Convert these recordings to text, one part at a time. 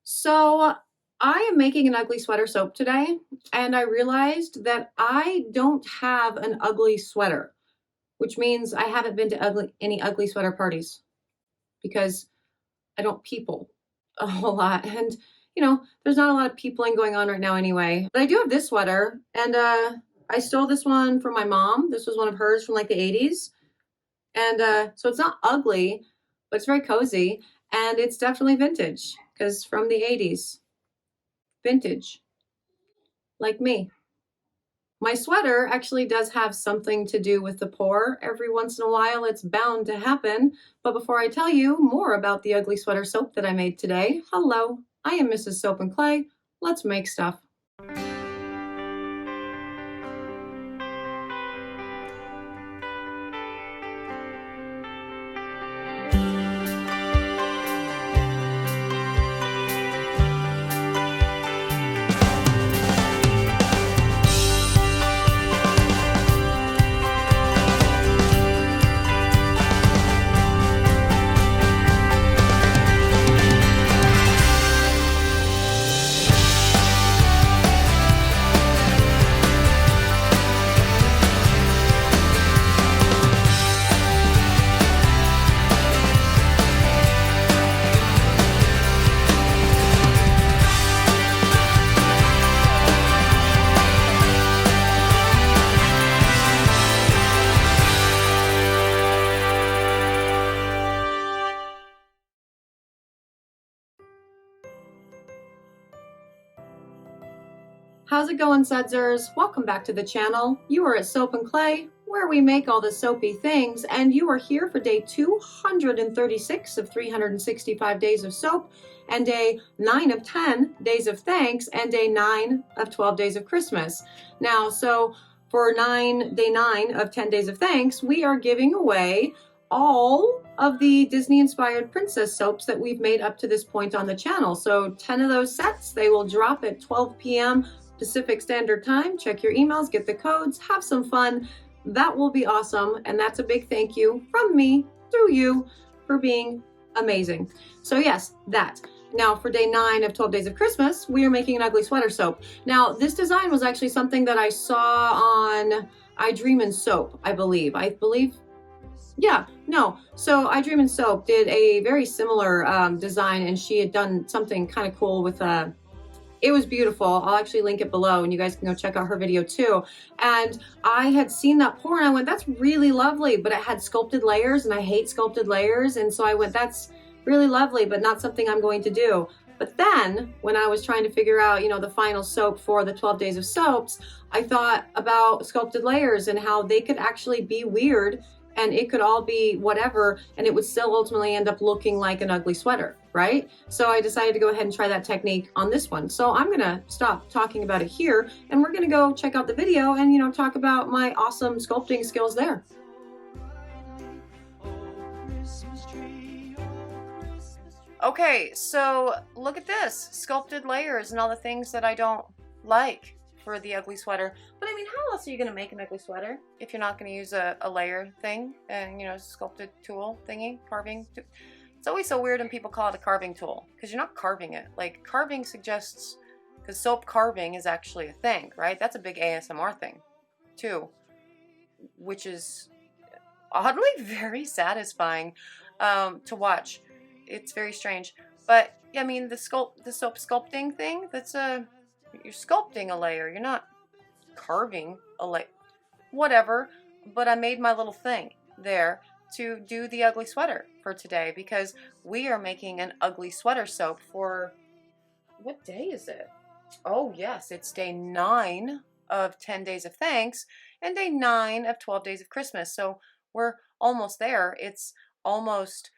So I am making an ugly sweater soap today, and I realized that I don't have an ugly sweater, which means I haven't been to any ugly sweater parties because I don't people a whole lot. And, there's not a lot of peopling going on right now anyway. But I do have this sweater, and I stole this one from my mom. This was one of hers from like the 80s. And so it's not ugly, but it's very cozy. And it's definitely vintage because from the 80s. Vintage, like me. My sweater actually does have something to do with the pour. Every once in a while, it's bound to happen. But before I tell you more about the ugly sweater soap that I made today, hello, I am Mrs. Soap and Clay. Let's make stuff. How's it going, Sudsers? Welcome back to the channel. You are at Soap and Clay, where we make all the soapy things, and you are here for day 236 of 365 days of soap, and day 9 of 10 days of thanks, and day 9 of 12 days of Christmas. Now, so for day 9 of 10 days of thanks, we are giving away all of the Disney-inspired princess soaps that we've made up to this point on the channel. So 10 of those sets, they will drop at 12 p.m. Pacific Standard Time. Check your emails, get the codes, have some fun. That will be awesome. And that's a big thank you from me through you for being amazing. So yes, that. Now for day 9 of 12 days of Christmas, we are making an ugly sweater soap. Now this design was actually something that I saw on I Dream in Soap, I believe. So I Dream in Soap did a very similar design, and she had done something kind of cool with it was beautiful. I'll actually link it below and you guys can go check out her video too. And I had seen that pour and I went, that's really lovely, but it had sculpted layers and I hate sculpted layers. And so I went, that's really lovely, but not something I'm going to do. But then when I was trying to figure out, the final soap for the 12 days of soaps, I thought about sculpted layers and how they could actually be weird and it could all be whatever, and it would still ultimately end up looking like an ugly sweater, right? So I decided to go ahead and try that technique on this one. So I'm gonna stop talking about it here, and we're gonna go check out the video and, talk about my awesome sculpting skills there. Okay, so look at this, sculpted layers and all the things that I don't like for the ugly sweater. But I mean, how else are you going to make an ugly sweater if you're not going to use a layer thing and, sculpted tool thingy, carving? It's always so weird when people call it a carving tool because you're not carving it. Like carving suggests, because soap carving is actually a thing, right? That's a big ASMR thing too, which is oddly very satisfying to watch. It's very strange. But I mean, the soap sculpting thing, you're sculpting a layer. You're not carving a layer. Whatever. But I made my little thing there to do the ugly sweater for today because we are making an ugly sweater soap for, what day is it? Oh yes, it's day 9 of 10 days of thanks and day 9 of 12 days of Christmas. So we're almost there. It's almost,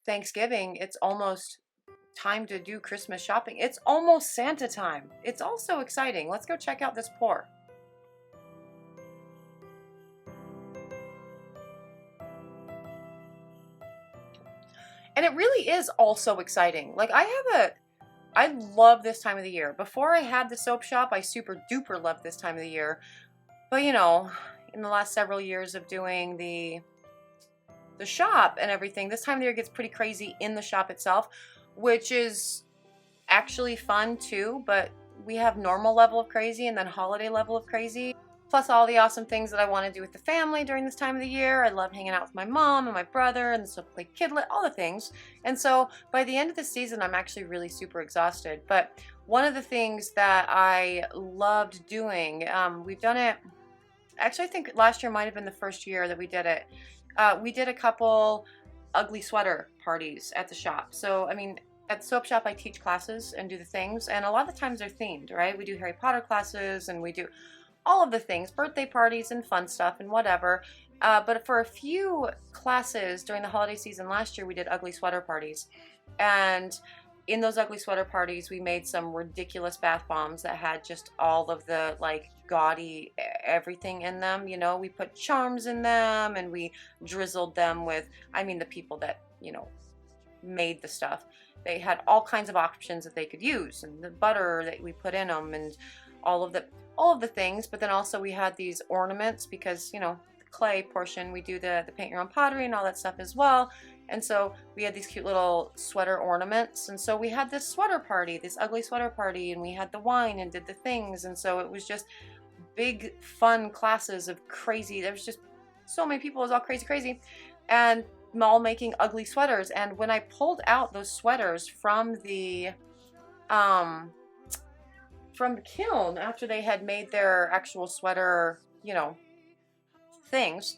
Thanksgiving. It's almost time to do Christmas shopping. It's almost Santa time. It's all so exciting. Let's go check out this pour. And it really is all so exciting. Like I love this time of the year. Before I had the soap shop, I super duper loved this time of the year. But in the last several years of doing the shop and everything, this time of the year gets pretty crazy in the shop itself, which is actually fun too, but we have normal level of crazy and then holiday level of crazy. Plus all the awesome things that I want to do with the family during this time of the year. I love hanging out with my mom and my brother and so play kidlit, all the things. And so by the end of the season, I'm actually really super exhausted. But one of the things that I loved doing, we've done it, actually I think last year might have been the first year that we did it. We did a couple ugly sweater parties at the shop. So, I mean, at the soap shop, I teach classes and do the things, and a lot of the times they're themed, right? We do Harry Potter classes, and we do all of the things, birthday parties and fun stuff and whatever. But for a few classes during the holiday season last year, we did ugly sweater parties. And in those ugly sweater parties, we made some ridiculous bath bombs that had just all of the like gaudy everything in them. You know, we put charms in them and we drizzled them with, I mean, the people that, you know, made the stuff. They had all kinds of options that they could use, and the butter that we put in them, and all of the things. But then also we had these ornaments because, you know, the clay portion, we do the paint your own pottery and all that stuff as well. And so we had these cute little sweater ornaments. And so we had this sweater party, this ugly sweater party, and we had the wine and did the things. And so it was just big fun classes of crazy. There was just so many people. It was all crazy. And all making ugly sweaters. And when I pulled out those sweaters from the kiln after they had made their actual sweater, you know, things,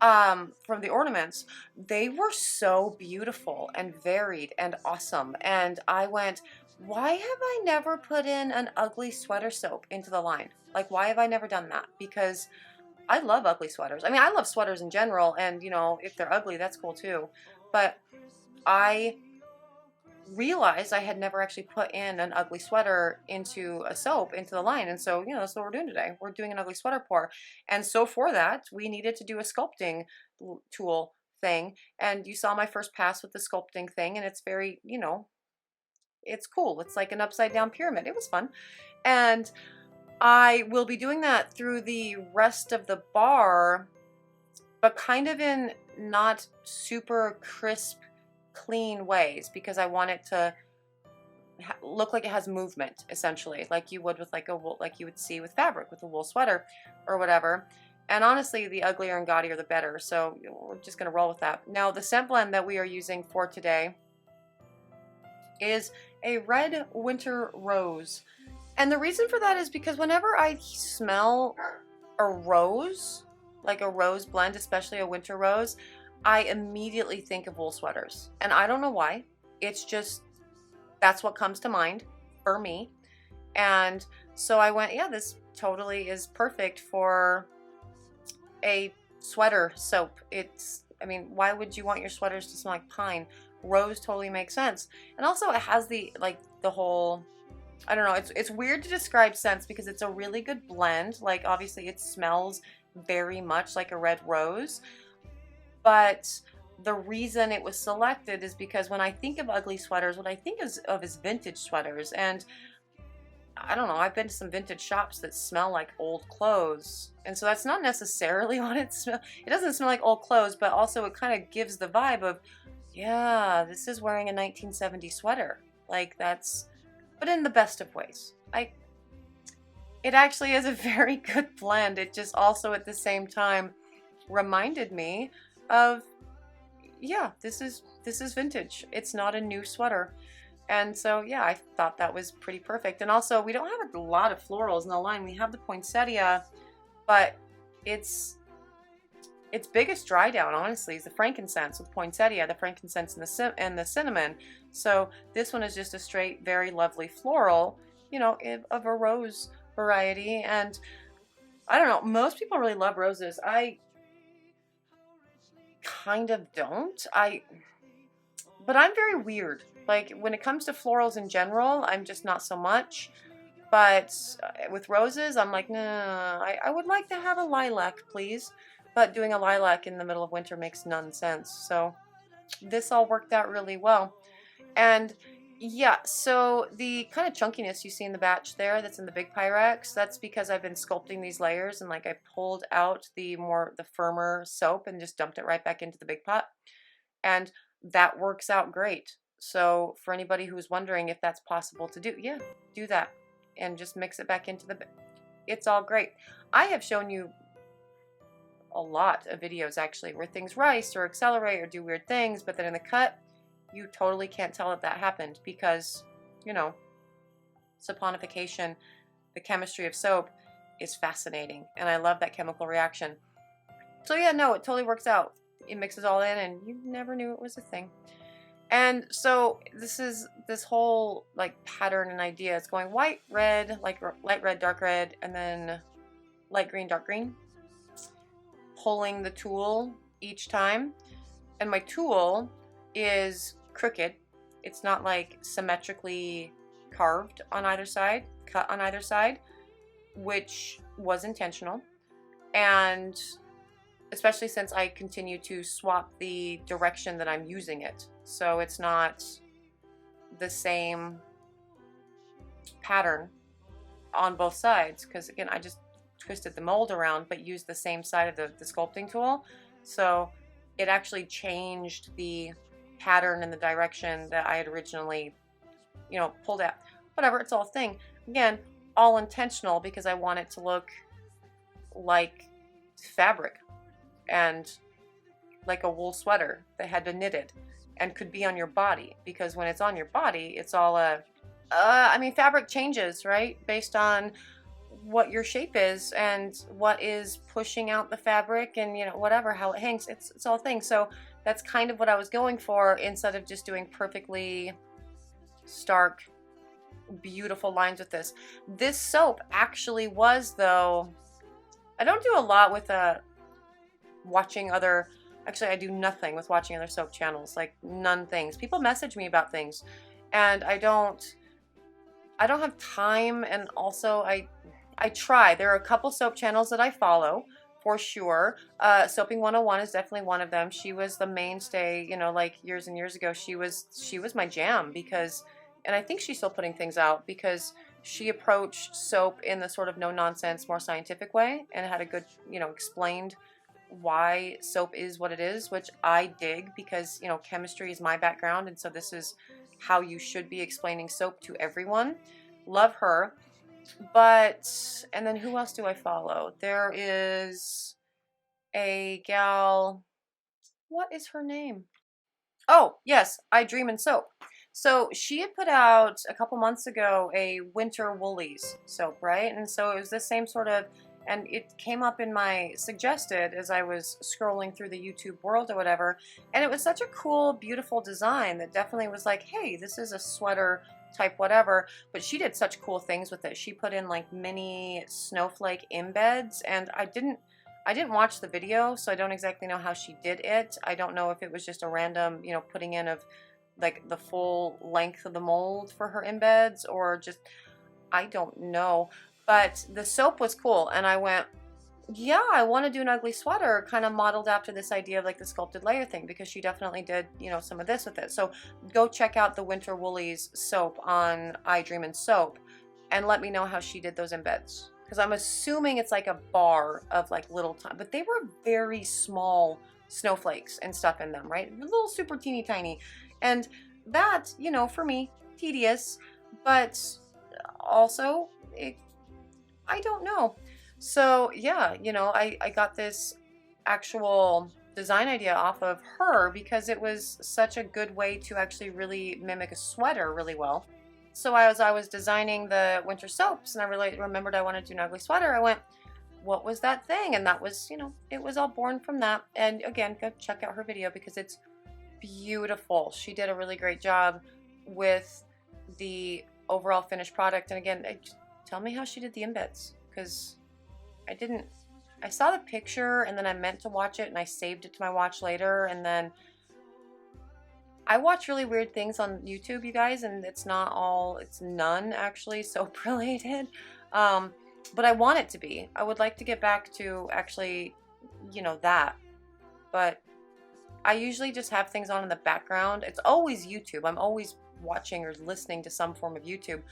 from the ornaments, they were so beautiful and varied and awesome. And I went, why have I never put in an ugly sweater soap into the line? Like, why have I never done that? Because I love ugly sweaters. I mean, I love sweaters in general, and, you know, if they're ugly, that's cool too. But I realized I had never actually put in an ugly sweater into a soap, into the line. And so, you know, that's what we're doing today. We're doing an ugly sweater pour. And so for that, we needed to do a sculpting tool thing. And you saw my first pass with the sculpting thing, and it's very, you know, it's cool. It's like an upside down pyramid. It was fun. And I will be doing that through the rest of the bar, but kind of in not super crisp, clean ways, because I want it to look like it has movement, essentially, like you would with like a wool, like you would see with fabric with a wool sweater or whatever. And honestly, the uglier and gaudier the better. So we're just gonna roll with that. Now, the scent blend that we are using for today is a red winter rose. And the reason for that is because whenever I smell a rose, like a rose blend, especially a winter rose, I immediately think of wool sweaters. And I don't know why. It's just, that's what comes to mind for me. And so I went, yeah, this totally is perfect for a sweater soap. It's, I mean, why would you want your sweaters to smell like pine? Rose totally makes sense. And also it has the, like, the whole, I don't know, it's weird to describe scents because it's a really good blend. Like, obviously it smells very much like a red rose, but the reason it was selected is because when I think of ugly sweaters, what I think of is vintage sweaters. And I don't know, I've been to some vintage shops that smell like old clothes, and so that's not necessarily what it smells. It doesn't smell like old clothes, but also it kind of gives the vibe of, yeah, this is wearing a 1970s sweater. Like, that's, but in the best of ways. It actually is a very good blend. It just also at the same time reminded me of, yeah, this is vintage. It's not a new sweater. And so, yeah, I thought that was pretty perfect. And also, we don't have a lot of florals in the line. We have the poinsettia, but its biggest dry down, honestly, is the frankincense with poinsettia, the frankincense and the cinnamon. So this one is just a straight, very lovely floral, you know, of a rose variety. And I don't know, most people really love roses. I kind of don't. But I'm very weird. Like, when it comes to florals in general, I'm just not so much. But with roses, I'm like, nah, I would like to have a lilac, please. But doing a lilac in the middle of winter makes none sense. So this all worked out really well. And yeah, so the kind of chunkiness you see in the batch there that's in the big Pyrex, that's because I've been sculpting these layers, and like I pulled out the firmer soap and just dumped it right back into the big pot. And that works out great. So for anybody who's wondering if that's possible to do, yeah, do that and just mix it back into the, it's all great. I have shown you a lot of videos actually where things rice or accelerate or do weird things, but then in the cut, you totally can't tell that that happened because, you know, saponification, the chemistry of soap is fascinating. And I love that chemical reaction. So yeah, no, it totally works out. It mixes all in and you never knew it was a thing. And so this whole like pattern and idea. It's going white, red, like light red, dark red, and then light green, dark green. Pulling the tool each time. And my tool is crooked. It's not like symmetrically carved on either side, cut on either side, which was intentional. And especially since I continue to swap the direction that I'm using it. So it's not the same pattern on both sides. Because again, I just twisted the mold around, but used the same side of the sculpting tool. So it actually changed the pattern and the direction that I had originally, you know, pulled out. Whatever, it's all a thing. Again, all intentional because I want it to look like fabric. And like a wool sweater that had been knitted and could be on your body, because when it's on your body, it's all I mean, fabric changes, right? Based on what your shape is and what is pushing out the fabric and, you know, whatever, how it hangs. It's all a thing. So that's kind of what I was going for instead of just doing perfectly stark, beautiful lines with this. This soap actually was, though, I don't do a lot with watching other, actually I do nothing with watching other soap channels, like none things. People message me about things and I don't have time, and also I try. There are a couple soap channels that I follow for sure. Soaping 101 is definitely one of them. She was the mainstay, you know, like years and years ago. She was my jam because, and I think she's still putting things out because she approached soap in the sort of no nonsense, more scientific way, and had a good, you know, explained why soap is what it is, which I dig because, you know, chemistry is my background, and so this is how you should be explaining soap to everyone. Love her. But, and then who else do I follow? There is a gal, what is her name? Oh, yes, I Dream in Soap. So she had put out a couple months ago a winter Woolies soap, right? And so it was the same sort of, and it came up in my suggested as I was scrolling through the YouTube world or whatever. And it was such a cool, beautiful design that definitely was like, hey, this is a sweater type whatever. But she did such cool things with it. She put in like mini snowflake embeds, and I didn't watch the video, so I don't exactly know how she did it. I don't know if it was just a random, you know, putting in of like the full length of the mold for her embeds, or just, I don't know. But the soap was cool, and I went, yeah, I want to do an ugly sweater kind of modeled after this idea of like the sculpted layer thing, because she definitely did, you know, some of this with it. So go check out the Winter Woolies soap on I Dream in Soap and let me know how she did those embeds. Because I'm assuming it's like a bar of like little time, but they were very small snowflakes and stuff in them, right? Little super teeny tiny. And that, you know, for me, tedious, but also, I don't know. So yeah, you know, I got this actual design idea off of her because it was such a good way to actually really mimic a sweater really well. So as I was designing the winter soaps and I really remembered I wanted to do an ugly sweater, I went, what was that thing? And that was, you know, it was all born from that. And again, go check out her video because it's beautiful. She did a really great job with the overall finished product. And again, tell me how she did the embeds, because I saw the picture and then I meant to watch it and I saved it to my watch later, and then I watch really weird things on YouTube, you guys, and it's none actually soap related. But I want it to be. I would like to get back to actually, you know, that. But I usually just have things on in the background. It's always YouTube. I'm always watching or listening to some form of YouTube,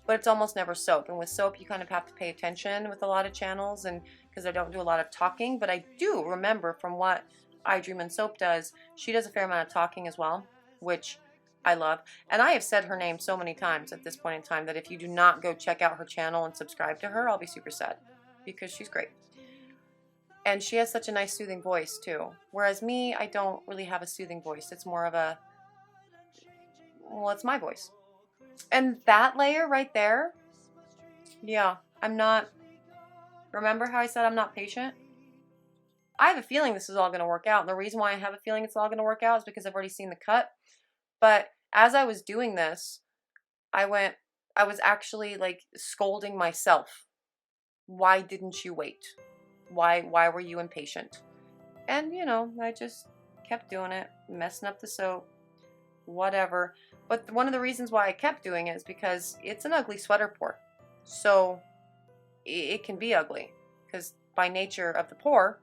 but it's almost never soap. And with soap, you kind of have to pay attention with a lot of channels, and because I don't do a lot of talking, but I do remember from what I Dream in Soap does, she does a fair amount of talking as well, which I love. And I have said her name so many times at this point in time that if you do not go check out her channel and subscribe to her, I'll be super sad because she's great. And she has such a nice soothing voice too. Whereas me, I don't really have a soothing voice. It's more of a, well, it's my voice. And that layer right there, yeah, I'm not, remember how I said I'm not patient? I have a feeling this is all going to work out. And the reason why I have a feeling it's all going to work out is because I've already seen the cut. But as I was doing this, I was actually like scolding myself. Why didn't you wait? Why were you impatient? And you know, I just kept doing it, messing up the soap, whatever. But one of the reasons why I kept doing it is because it's an ugly sweater pour. So it can be ugly because by nature of the pour,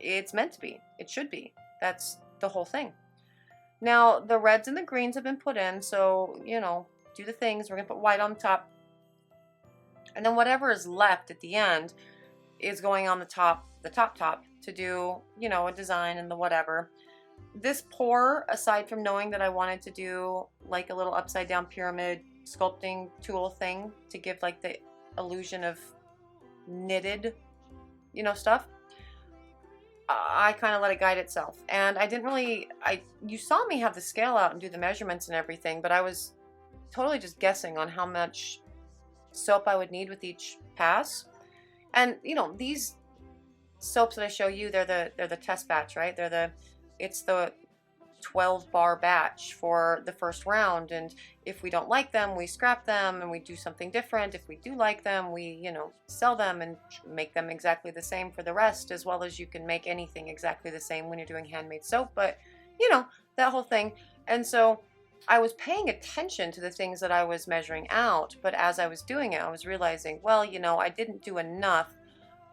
it's meant to be. It should be. That's the whole thing. Now, the reds and the greens have been put in, so, you know, do the things. We're going to put white on the top. And then whatever is left at the end is going on the top to do, you know, a design and the whatever. This pour, aside from knowing that I wanted to do like a little upside down pyramid sculpting tool thing to give like the illusion of knitted, you know, stuff, I kind of let it guide itself. And I didn't really, you saw me have the scale out and do the measurements and everything, but I was totally just guessing on how much soap I would need with each pass. And you know, these soaps that I show you, they're the test batch, right? It's the 12 bar batch for the first round, and if we don't like them, we scrap them and we do something different. If we do like them, we, you know, sell them and make them exactly the same for the rest, as well as you can make anything exactly the same when you're doing handmade soap, but you know, that whole thing. And so I was paying attention to the things that I was measuring out, but as I was doing it, I was realizing, well, you know, I didn't do enough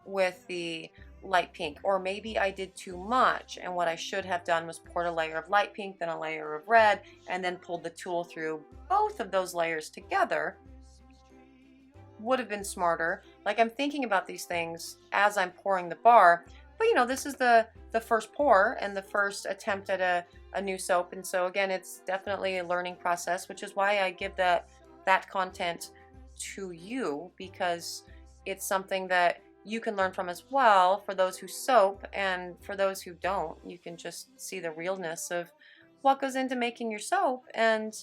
with the light pink, or maybe I did too much, and what I should have done was poured a layer of light pink, then a layer of red, and then pulled the tool through both of those layers together. Would have been smarter. Like, I'm thinking about these things as I'm pouring the bar, but you know, this is the first pour and the first attempt at a new soap, and so again, it's definitely a learning process, which is why I give that content to you, because it's something that you can learn from as well, for those who soap, and for those who don't, you can just see the realness of what goes into making your soap. And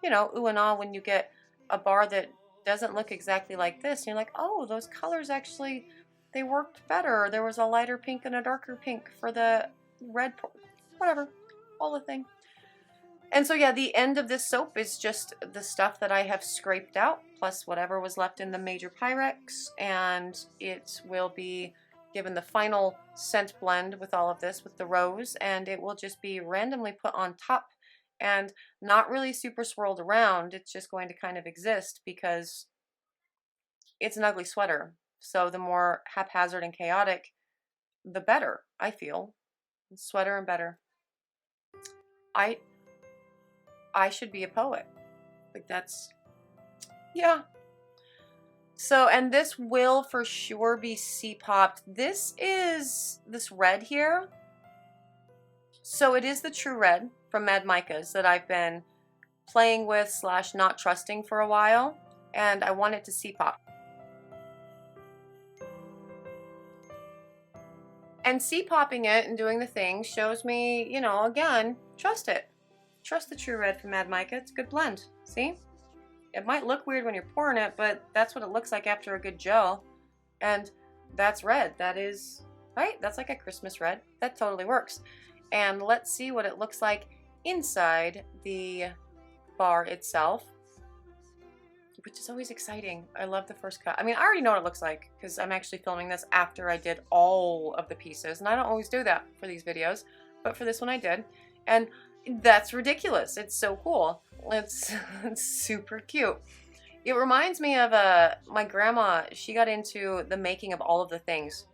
you know, ooh and ah when you get a bar that doesn't look exactly like this, and you're like, oh, those colors actually, they worked better. There was a lighter pink and a darker pink for the red, whatever, all the thing. And so yeah, the end of this soap is just the stuff that I have scraped out, plus whatever was left in the major Pyrex, and it will be given the final scent blend with all of this, with the rose, and it will just be randomly put on top and not really super swirled around. It's just going to kind of exist because it's an ugly sweater. So the more haphazard and chaotic, the better, I feel. Sweater and better. I should be a poet. Like, that's, yeah. So, and this will for sure be C-popped. This is this red here. So it is the true red from Mad Micas that I've been playing with / not trusting for a while. And I want it to C-pop. And C-popping it and doing the thing shows me, you know, again, trust it. Trust the true red from Mad Mica. It's a good blend. See? It might look weird when you're pouring it, but that's what it looks like after a good gel. And that's red. That is, right? That's like a Christmas red. That totally works. And let's see what it looks like inside the bar itself, which is always exciting. I love the first cut. I mean, I already know what it looks like because I'm actually filming this after I did all of the pieces, and I don't always do that for these videos, but for this one I did. And that's ridiculous. It's so cool. It's super cute. It reminds me of my grandma. She got into the making of all of the things.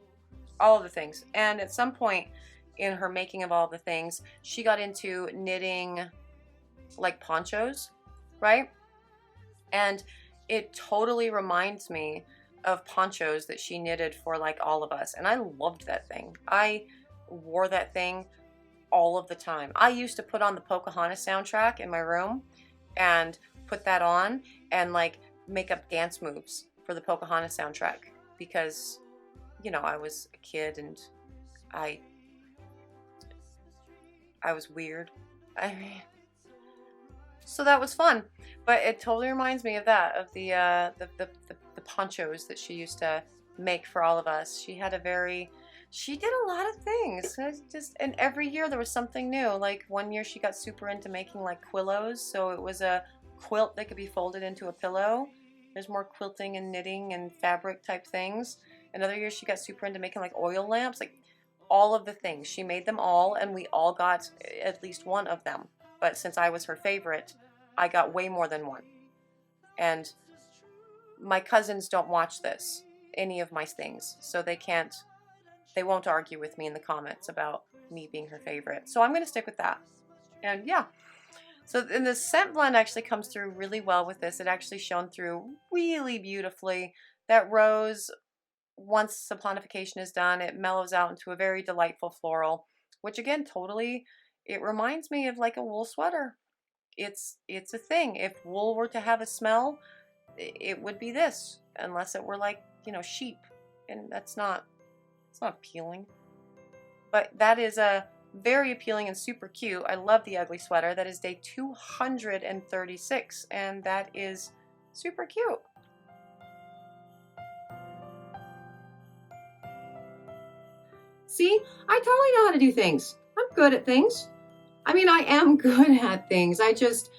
And at some point in her making of all the things, she got into knitting like ponchos, right? And it totally reminds me of ponchos that she knitted for like all of us. And I loved that thing. I wore that thing all of the time. I used to put on the Pocahontas soundtrack in my room and put that on and like make up dance moves for the Pocahontas soundtrack because, you know, I was a kid and I was weird. I mean, so that was fun. But it totally reminds me of that, of the ponchos that she used to make for all of us. She did a lot of things. And every year there was something new. Like one year she got super into making like quillos, so it was a quilt that could be folded into a pillow. There's more quilting and knitting and fabric type things. Another year she got super into making like oil lamps, like all of the things. She made them all, and we all got at least one of them. But since I was her favorite, I got way more than one. And my cousins don't watch any of my things, so they won't argue with me in the comments about me being her favorite. So I'm going to stick with that. And yeah. So and the scent blend actually comes through really well with this. It actually shone through really beautifully. That rose, once saponification is done, it mellows out into a very delightful floral, which again, totally, it reminds me of like a wool sweater. It's a thing. If wool were to have a smell, it would be this, unless it were like, you know, sheep. And it's not appealing. But that is a very appealing and super cute. I love the ugly sweater. That is day 236, and that is super cute. See, I totally know how to do things. I'm good at things. I mean, I am good at things. I just,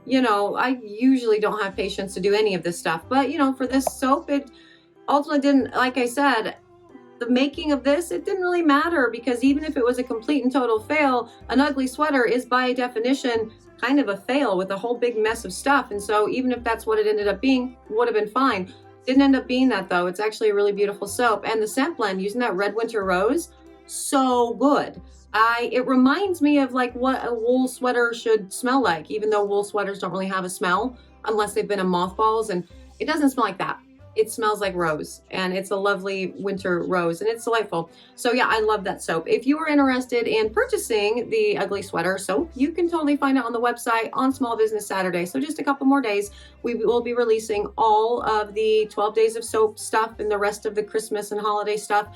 you know, I usually don't have patience to do any of this stuff. But, you know, for this soap, it ultimately didn't, like I said, the making of this, it didn't really matter, because even if it was a complete and total fail, an ugly sweater is by definition kind of a fail with a whole big mess of stuff. And so even if that's what it ended up being, would have been fine. Didn't end up being that though. It's actually a really beautiful soap. And the scent blend using that Red Winter Rose, so good. It reminds me of like what a wool sweater should smell like, even though wool sweaters don't really have a smell unless they've been in mothballs, and it doesn't smell like that. It smells like rose, and it's a lovely winter rose, and it's delightful. So yeah, I love that soap. If you are interested in purchasing the ugly sweater soap, you can totally find it on the website on Small Business Saturday. So just a couple more days, we will be releasing all of the 12 days of soap stuff and the rest of the Christmas and holiday stuff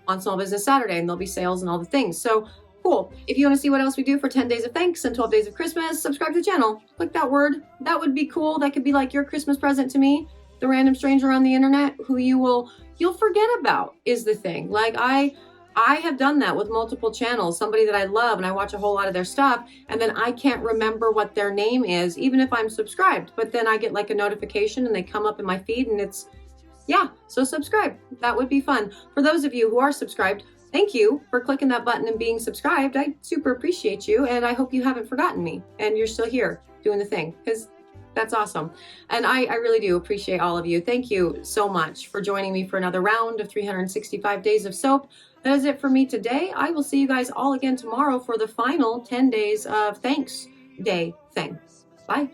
on Small Business Saturday, and there'll be sales and all the things. So cool. If you want to see what else we do for 10 days of thanks and 12 days of Christmas, subscribe to the channel. Click that word. That would be cool. That could be like your Christmas present to me. The random stranger on the internet who you'll forget about is the thing. Like I have done that with multiple channels. Somebody that I love and I watch a whole lot of their stuff, and then I can't remember what their name is, even if I'm subscribed. But then I get like a notification and they come up in my feed, and it's, yeah, so subscribe. That would be fun. For those of you who are subscribed, thank you for clicking that button and being subscribed. I super appreciate you, and I hope you haven't forgotten me and you're still here doing the thing, because that's awesome. And I really do appreciate all of you. Thank you so much for joining me for another round of 365 days of soap. That is it for me today. I will see you guys all again tomorrow for the final 10 days of Thanks Day thing. Bye.